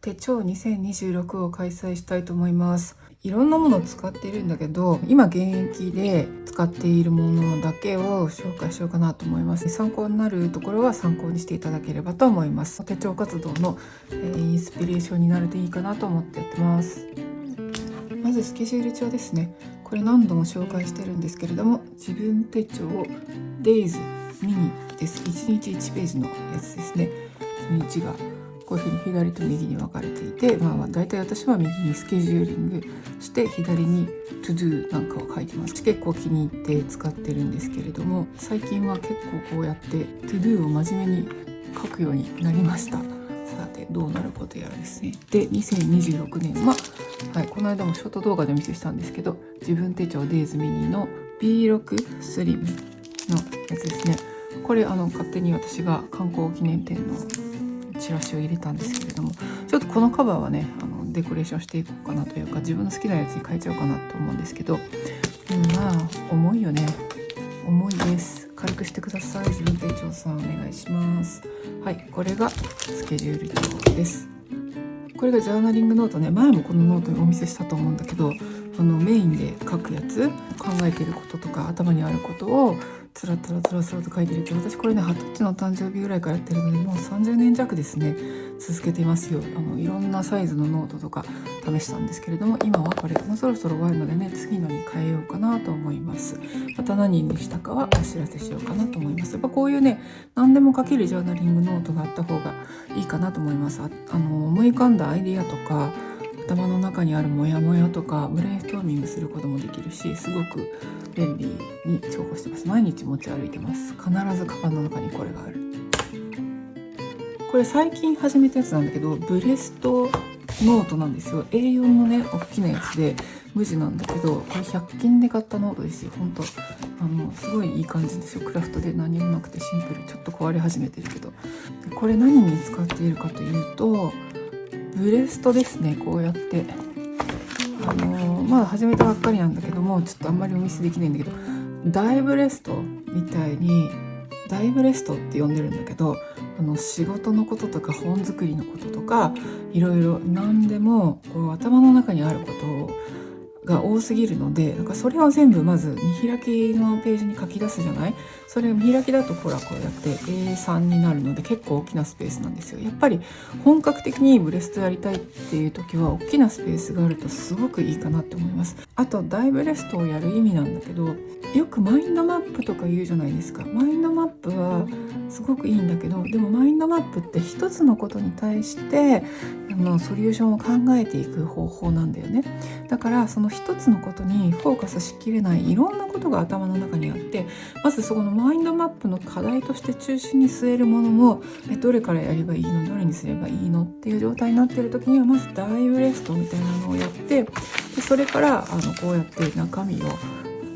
手帳2026を開催したいと思います。いろんなものを使っているんだけど、今現役で使っているものだけを紹介しようかなと思います。参考になるところは参考にしていただければと思います。手帳活動のインスピレーションになるといいかなと思ってやってます。まずスケジュール帳ですね。これ何度も紹介してるんですけれども、自分手帳 Days ミニです。1日1ページのやつですね。1日がこういうふうに左と右に分かれていて、だいたい私は右にスケジューリングして左に To Do なんかを書いてます。結構気に入って使ってるんですけれども、最近は結構こうやって To Do を真面目に書くようになりました。さてどうなることやらですね。で2026年は、この間もショート動画でお見せしたんですけど、自分手帳 Days ミニの B6 スリムのやつですね。これ勝手に私が観光記念展のチラシを入れたんですけれども、ちょっとこのカバーはねデコレーションしていこうかなというか、自分の好きなやつに変えちゃおうかなと思うんですけど、重いよね。重いです。軽くしてください。自分手帳さんお願いします。これがスケジュール帳です。これがジャーナリングノートね。前もこのノートにお見せしたと思うんだけど、メインで書くやつ、考えていることとか頭にあることをつらと書いてるけど、私これね20歳の誕生日ぐらいからやってるので、もう30年弱ですね続けていますよ。いろんなサイズのノートとか試したんですけれども、今はこれもうそろそろ終わるのでね、次のに変えようかなと思います。また何にしたかはお知らせしようかなと思います。やっぱこういうね何でも書けるジャーナリングノートがあった方がいいかなと思います。思い浮かんだアイディアとか頭の中にあるモヤモヤとかブレインストーミングすることもできるし、すごく便利に重宝してます。毎日持ち歩いてます。必ずカバンの中にこれがある。これ最近始めたやつなんだけど、ブレストノートなんですよ。 A4 のね大きなやつで無地なんだけど、これ100均で買ったノートですよ。本当すごいいい感じですよ。クラフトで何もなくてシンプル。ちょっと壊れ始めてるけど、これ何に使っているかというと、ブレストですね。こうやってまだ始めたばっかりなんだけども、ちょっとあんまりお見せできないんだけど、ダイブレストみたいに、ダイブレストって呼んでるんだけど、仕事のこととか本作りのこととか、いろいろ何でもこう頭の中にあることが多すぎるので、それを全部まず見開きのページに書き出すじゃない。それを見開きだとこうやって A3 になるので結構大きなスペースなんですよ。やっぱり本格的にブレストやりたいっていう時は大きなスペースがあるとすごくいいかなって思います。あとダイブレストをやる意味なんだけど、よくマインドマップとか言うじゃないですか。マインドマップはすごくいいんだけど、でもマインドマップって一つのことに対してソリューションを考えていく方法なんだよね。だからその一つのことにフォーカスしきれないいろんなことが頭の中にあって、まずそこのマインドマップの課題として中心に据えるものをどれからやればいいの、どれにすればいいのっていう状態になっている時には、まずダイブレストみたいなのをやって、でそれからこうやって中身を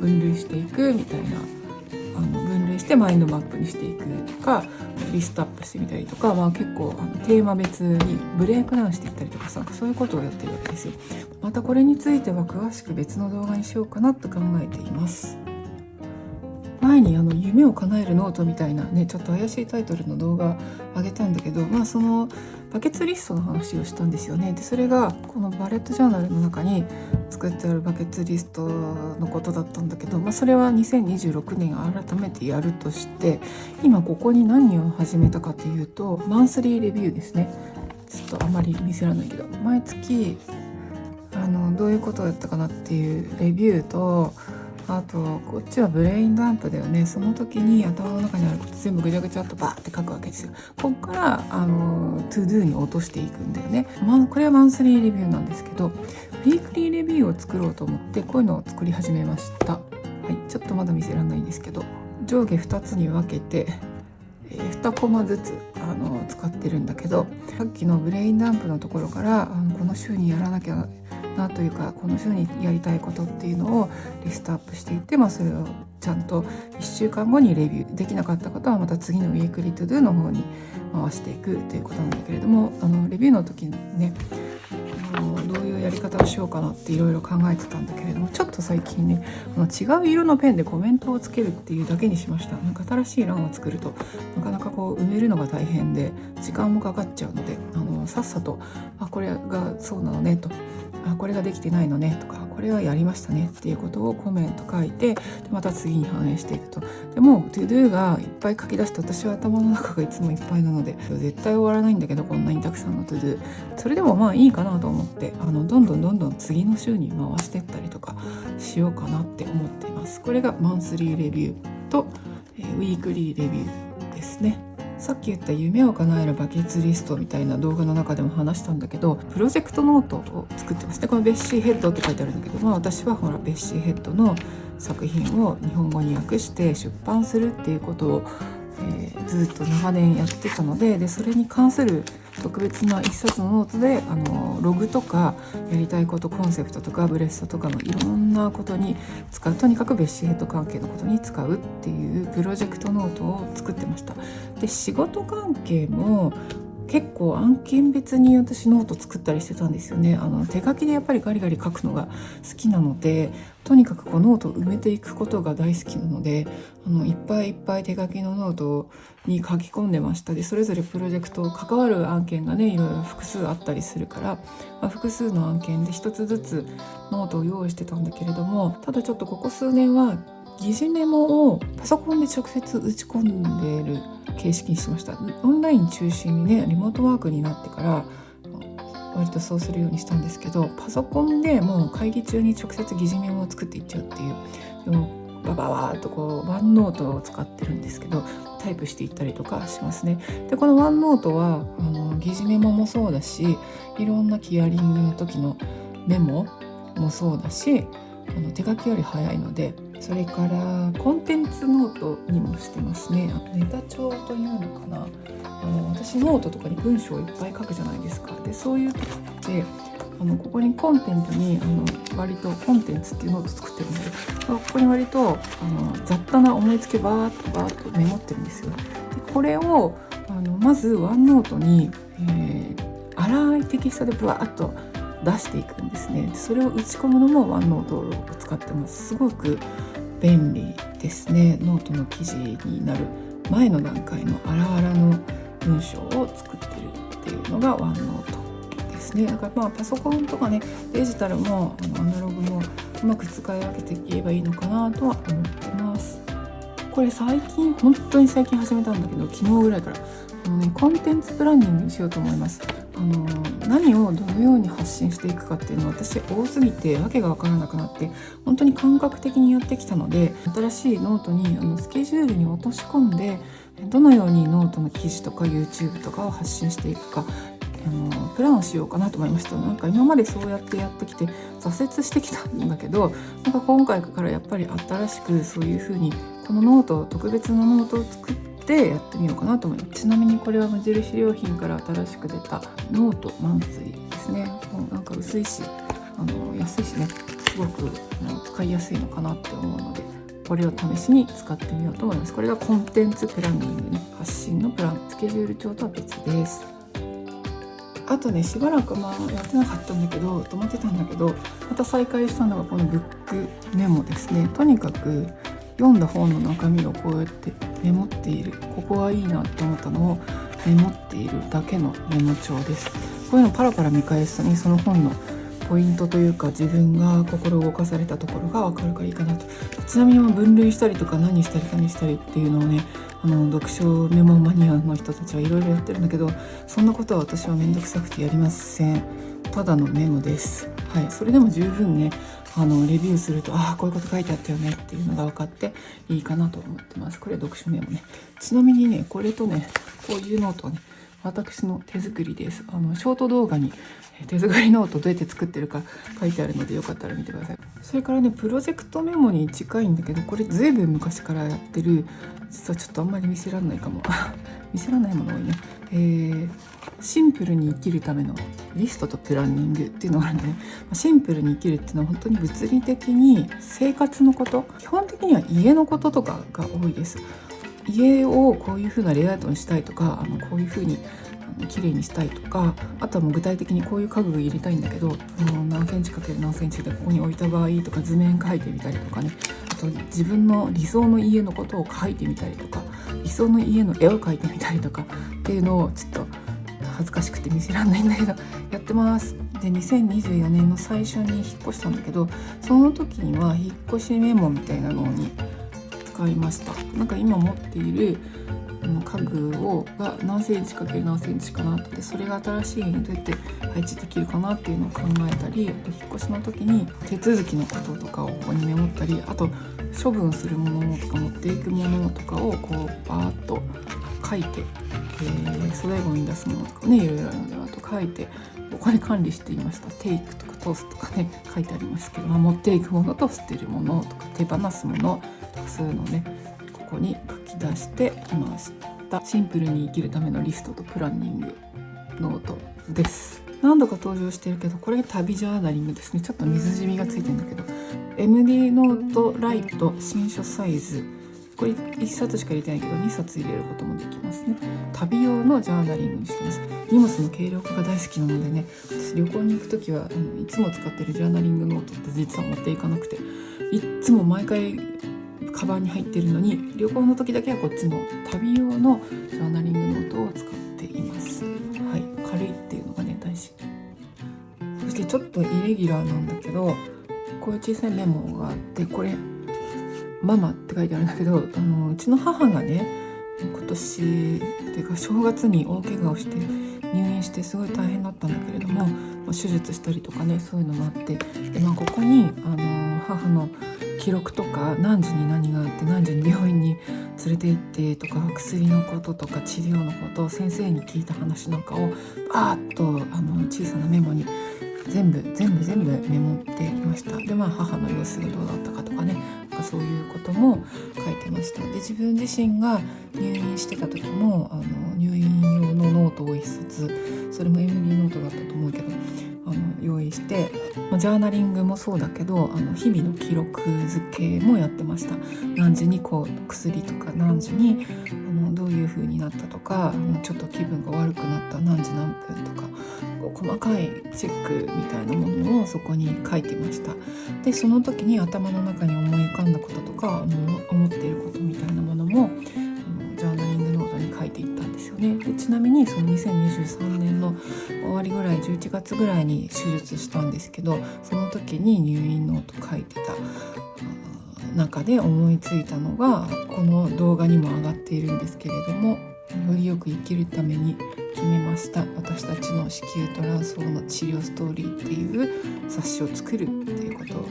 分類していくみたいな、分類してマインドマップにしていくとか、リストアップしてみたりとか、結構テーマ別にブレイクダウンしていったりとかさ、そういうことをやってるわけですよ。またこれについては詳しく別の動画にしようかなと考えています。前に夢を叶えるノートみたいなね、ちょっと怪しいタイトルの動画上げたんだけど、そのバケツリストの話をしたんですよね。でそれがこのバレットジャーナルの中に作ってあるバケツリストのことだったんだけど、それは2026年改めてやるとして、今ここに何を始めたかというと、マンスリーレビューですね。ちょっとあまり見せられないけど、毎月どういうことをやったかなっていうレビューと、あとこっちはブレインダンプだよね。その時に頭の中にあること全部ぐちゃぐちゃっとバーって書くわけですよ。ここからトゥードゥに落としていくんだよね。これはマンスリーレビューなんですけど、ウィークリーレビューを作ろうと思ってこういうのを作り始めました。ちょっとまだ見せられないんですけど、上下2つに分けて2コマずつ使ってるんだけど、さっきのブレインダンプのところからこの週にやらなきゃなというか、この週にやりたいことっていうのをリストアップしていって、それをちゃんと1週間後にレビューできなかったことはまた次のウィークリートゥドゥの方に回していくということなんだけれども、レビューの時にねどういうやり方をしようかなっていろいろ考えてたんだけれども、ちょっと最近ね違う色のペンでコメントをつけるっていうだけにしました。新しい欄を作るとなかなか埋めるのが大変で時間もかかっちゃうので、さっさとこれがそうなのねと、これができてないのねとか、これはやりましたねっていうことをコメント書いて、でまた次に反映していくと。でもトゥドゥがいっぱい書き出して、私は頭の中がいつもいっぱいなので絶対終わらないんだけど、こんなにたくさんのトゥドゥ。それでもまあいいかなと思って、どんどん次の週に回していったりとかしようかなって思っています。これがマンスリーレビューと、ウィークリーレビューですね。さっき言った夢を叶えるバケツリストみたいな動画の中でも話したんだけど、プロジェクトノートを作ってますね。このベッシーヘッドって書いてあるんだけど、私はほらベッシーヘッドの作品を日本語に訳して出版するっていうことを、ずっと長年やってたので、それに関する特別な一冊のノートでログとかやりたいこと、コンセプトとかブレストとかのいろんなことに使う、とにかくベッシーヘッド関係のことに使うっていうプロジェクトノートを作ってました。で仕事関係も結構案件別に私ノート作ったりしてたんですよね。手書きでやっぱりガリガリ書くのが好きなので、とにかくノートを埋めていくことが大好きなので、いっぱいいっぱい手書きのノートに書き込んでました。でそれぞれプロジェクト関わる案件がねいろいろ複数あったりするから、複数の案件で一つずつノートを用意してたんだけれども、ただちょっとここ数年は疑似メモをパソコンで直接打ち込んでいる形式にしました。オンライン中心にねリモートワークになってから割とそうするようにしたんですけど、パソコンでもう会議中に直接疑似メモを作っていっちゃうっていう、でもバババーっとワンノートを使ってるんですけど、タイプしていったりとかしますね。でこのワンノートは疑似メモもそうだし、いろんなヒアリングの時のメモもそうだし、手書きより早いので、それからコンテンツノートにもしてますね。ネタ帳というのかな、私ノートとかに文章をいっぱい書くじゃないですか。でそういう時ってここにコンテンツに割とコンテンツっていうノート作ってるので、ここに割と雑多な思いつきバーッとメモってるんですよ。でこれをまずワンノートに、粗いテキストでブワーッと出していくんですね。それを打ち込むのもワンノートを使ってます。すごく便利ですね。ノートの記事になる前の段階の荒々の文章を作ってるっていうのがワンノートですね。だからパソコンとかねデジタルもアナログもうまく使い分けていけばいいのかなとは思ってます。これ本当に最近始めたんだけど、昨日ぐらいからコンテンツプランニングにしようと思います。何をどのように発信していくかっていうのは私多すぎてわけが分からなくなって、本当に感覚的にやってきたので、新しいノートにスケジュールに落とし込んで、どのようにノートの記事とか YouTube とかを発信していくかプランをしようかなと思いました。今までそうやってやってきて挫折してきたんだけど、今回からやっぱり新しくそういう風にこのノート、特別なノートを作ってやってみようかなと思います。ちなみにこれは無印良品から新しく出たノートマンスリーですね。薄いし安いしね、すごく使いやすいのかなって思うので、これを試しに使ってみようと思います。これがコンテンツプランニングね、発信のプラン、スケジュール帳とは別です。あとねしばらくやってなかったんだけど、止まってたんだけど、また再開したのがこのブックメモですね。とにかく読んだ本の中身をこうやってメモっている、ここはいいなって思ったのをメモっているだけのメモ帳です。こういうのパラパラ見返すとね、その本のポイントというか自分が心動かされたところが分かるからいいかなと。ちなみに分類したりとか何したり何したりっていうのをね、読書メモマニアの人たちはいろいろやってるんだけど、そんなことは私はめんどくさくてやりません。ただのメモです。はい、それでも十分ねレビューするとこういうこと書いてあったよねっていうのが分かっていいかなと思ってます。これ読書メモね。ちなみにねこれとねこういうノートはね私の手作りです。ショート動画に手作りノートどうやって作ってるか書いてあるのでよかったら見てください。それからねプロジェクトメモに近いんだけど、これずいぶん昔からやってる、実はちょっとあんまり見せらんないかも見せらんないもの多いね。シンプルに生きるためのリストとプランニングっていうのがあるんでね。シンプルに生きるっていうのは本当に物理的に生活のこと、基本的には家のこととかが多いです。家をこういう風なレイアウトにしたいとか、こういう風に綺麗にしたいとか、あとはもう具体的にこういう家具を入れたいんだけど何センチかける何センチでここに置いた場合とか図面描いてみたりとかね、あと自分の理想の家のことを描いてみたりとか、理想の家の絵を描いてみたりとかっていうのをちょっと恥ずかしくて見せられないんだけどやってます。で2024年の最初に引っ越したんだけど、その時には引っ越しメモみたいなのに使いました。なんか今持っている家具が何センチかける何センチかなって、それが新しい家にどうやって配置できるかなっていうのを考えたり、あと引っ越しの時に手続きのこととかをここにメモったり、あと処分するものとか持っていくものとかをこうバーッと書いて、粗大ごみに出すものとかね、いろいろあるのであと書いてここで管理していました。テイクとかトスとかね書いてありますけど、持っていくものと捨てるものとか手放すものとかそういうのをねここに書き出していました。シンプルに生きるためのリストとプランニングノートです。何度か登場してるけど、これ旅ジャーナリングですね。ちょっと水染みがついてるんだけど MD ノートライト新書サイズ、これ1冊しか入れてないけど2冊入れることもできますね。旅用のジャーナリングにしてます。荷物の軽量化が大好きなのでね、私旅行に行くときはいつも使ってるジャーナリングノートって実は持っていかなくて、いっつも毎回カバンに入ってるのに、旅行の時だけはこっちの旅用のジャーナリングノートを使っています。はい、軽いっていうのがね大事。そしてちょっとイレギュラーなんだけど、こういう小さいメモがあって、これママって書いてあるんだけど、うちの母がね今年っていうか正月に大怪我をして入院してすごい大変だったんだけれども、手術したりとかねそういうのもあって、で、ここに母の記録とか何時に何があって何時に病院に連れて行ってとか、薬のこととか治療のこと、先生に聞いた話なんかをバーッと小さなメモに全部メモってきました。で母の様子がどうだったかとかね、そういうことも書いてました。で自分自身が入院してた時も入院用のノートを一冊、それも MD ノートだったと思うけど用意して、ジャーナリングもそうだけど日々の記録付けもやってました。何時に薬とか何時にどういう風になったとか、ちょっと気分が悪くなった何時何分とか、細かいチェックみたいなものをそこに書いてました。でその時に頭の中に思い浮かんだこととか思っていることみたいなものもジャーナリングノートに書いていったんですよね。でちなみにその2023年の終わりぐらい、11月ぐらいに手術したんですけど、その時に入院ノート書いてた中で思いついたのがこの動画にも上がっているんですけれども、よりよく生きるために決めました、私たちの子宮トランスフォーの治療ストーリーっていう冊子を作るっていうこと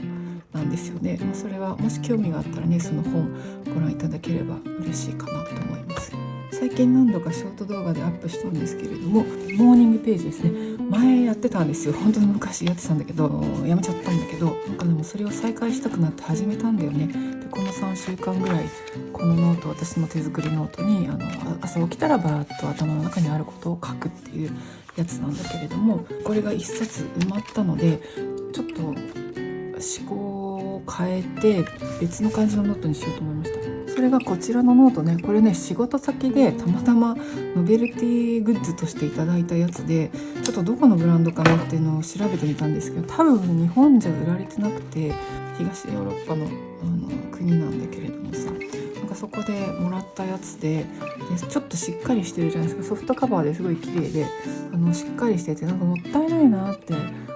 なんですよね。それはもし興味があったらね、その本ご覧いただければ嬉しいかなと思います。最近何度かショート動画でアップしたんですけれども、モーニングページですね。前やってたんですよ。本当に昔やってたんだけどやめちゃったんだけど、でもそれを再開したくなって始めたんだよね。でこの3週間ぐらいこのノート、私の手作りノートに朝起きたらバーッと頭の中にあることを書くっていうやつなんだけれども、これが1冊埋まったのでちょっと思考を変えて別の感じのノートにしようと思いました。それがこちらのノートね、これね仕事先でたまたまノベルティグッズとしていただいたやつで、ちょっとどこのブランドかなっていうのを調べてみたんですけど、多分日本じゃ売られてなくて東ヨーロッパの国なんだけれどもさ、そこでもらったやつでちょっとしっかりしてるじゃないですか。ソフトカバーですごい綺麗でしっかりしてて、もったいないなって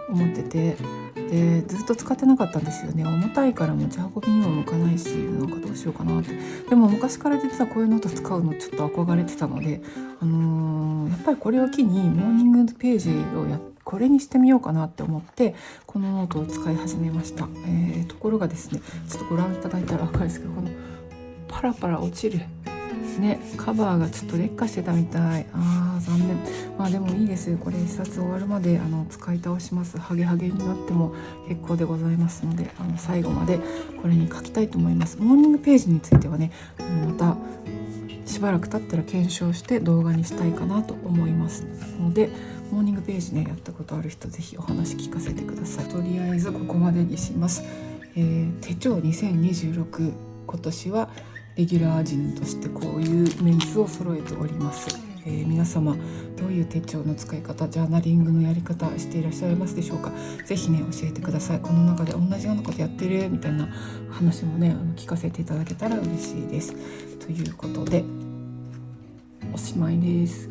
思ってて、でずっと使ってなかったんですよね。重たいから持ち運びにも向かないし、どうしようかなって。でも昔から実はこういうノート使うのちょっと憧れてたので、やっぱりこれを機にモーニングページをこれにしてみようかなって思ってこのノートを使い始めました。ところがですね、ちょっとご覧いただいたら分かるんですけど、このパラパラ落ちるね、カバーがちょっと劣化してたみたい。残念。でもいいです。これ一冊終わるまで使い倒します。ハゲハゲになっても結構でございますので、最後までこれに書きたいと思います。モーニングページについてはね、またしばらく経ったら検証して動画にしたいかなと思いますので、モーニングページねやったことある人ぜひお話聞かせてください。とりあえずここまでにします。手帳2026、今年はレギュラー陣としてこういうメンツを揃えております。皆様どういう手帳の使い方、ジャーナリングのやり方していらっしゃいますでしょうか。ぜひね教えてください。この中で同じようなことやってるみたいな話もね聞かせていただけたら嬉しいです。ということでおしまいです。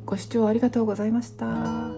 ご視聴ありがとうございました。